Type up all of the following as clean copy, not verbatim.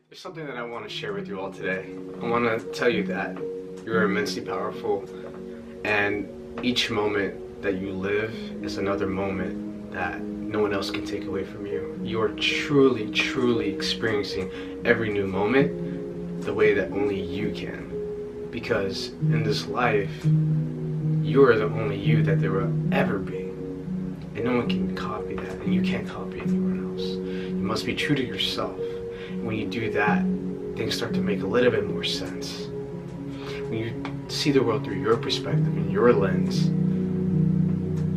There's something that I want to share with you all today. I want to tell you that you're immensely powerful, and each moment that you live is another moment that no one else can take away from you. You are truly, truly experiencing every new moment the way that only you can. Because in this life, you are the only you that there will ever be. And no one can copy that, and you can't copy anyone else. You must be true to yourself. When you do that, things start to make a little bit more sense. When you see the world through your perspective and your lens,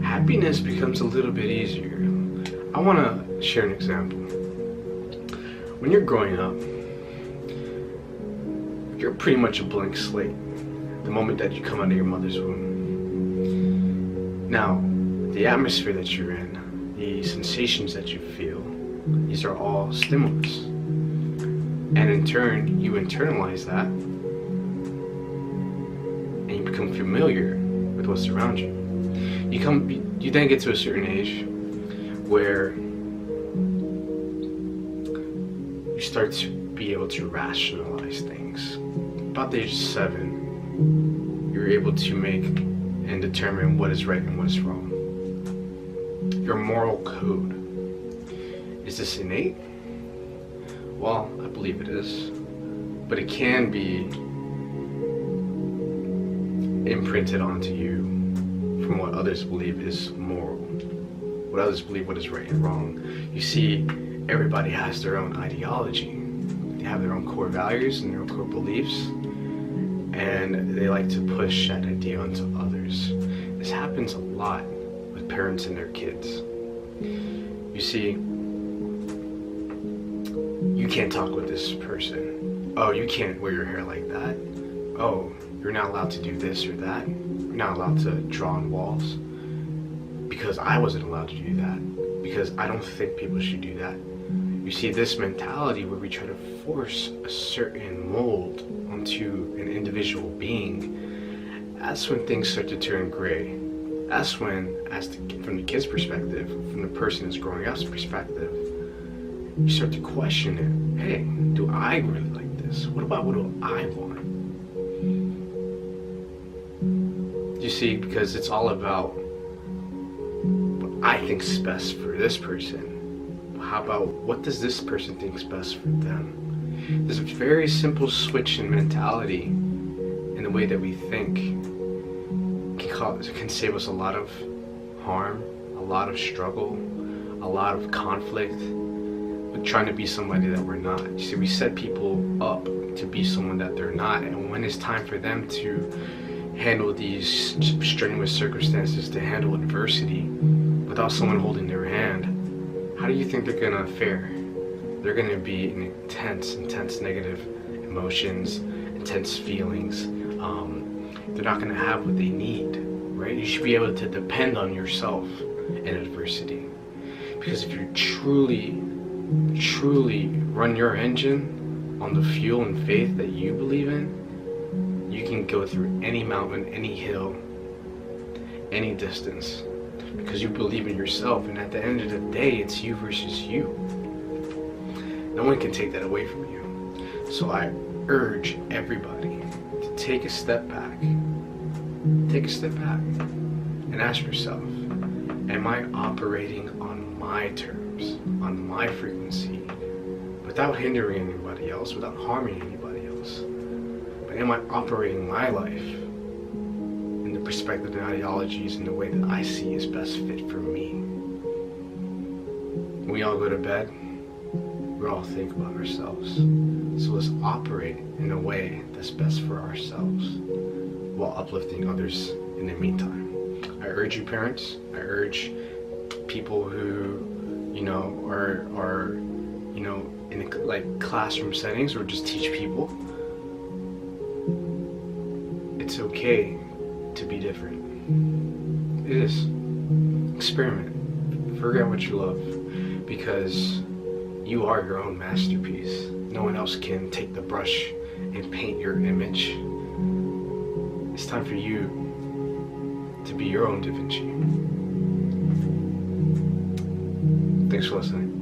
happiness becomes a little bit easier. I want to share an example. When you're growing up, you're pretty much a blank slate the moment that you come out of your mother's womb. Now, the atmosphere that you're in, the sensations that you feel, these are all stimulus. And in turn, you internalize that, and you become familiar with what's around you. You then get to a certain age where you start to be able to rationalize things. About the age of 7, you're able to make and determine what is right and what is wrong. Your moral code. Is this innate? Well, I believe it is, but it can be imprinted onto you from what others believe is moral, what others believe what is right and wrong. You see, everybody has their own ideology. They have their own core values and their own core beliefs, and they like to push that idea onto others. This happens a lot with parents and their kids. You see, you can't talk with this person. Oh, you can't wear your hair like that. Oh, you're not allowed to do this or that. You're not allowed to draw on walls. Because I wasn't allowed to do that. Because I don't think people should do that. You see, this mentality where we try to force a certain mold onto an individual being, that's when things start to turn gray. That's when, from the kid's perspective, from the person who's growing up's perspective, you start to question it. Hey, do I really like this? What do I want? You see, because it's all about what I think's best for this person. How about what does this person think's best for them? There's a very simple switch in mentality in the way that we think can save us a lot of harm, a lot of struggle, a lot of conflict with trying to be somebody that we're not. You see, we set people up to be someone that they're not, and when it's time for them to handle these strenuous circumstances, to handle adversity without someone holding their hand, how do you think they're gonna fare? They're gonna be in intense negative emotions, intense feelings. They're not gonna have what they need, right? You should be able to depend on yourself in adversity. Because if you truly run your engine on the fuel and faith that you believe in, you can go through any mountain, any hill, any distance, because you believe in yourself. And at the end of the day, it's you versus you. No one can take that away from you. So I urge everybody to take a step back and ask yourself, am I operating on my terms, on my frequency, without hindering anybody else, without harming anybody else? But am I operating my life in the perspective and ideologies in the way that I see is best fit for me? When we all go to bed, we all think about ourselves. So let's operate in a way that's best for ourselves while uplifting others in the meantime. I urge you, parents, I urge people who, are in like classroom settings or just teach people, it's okay to be different. It is. Experiment. Forget what you love, because you are your own masterpiece. No one else can take the brush and paint your image. It's time for you to be your own Da Vinci. Thanks for listening.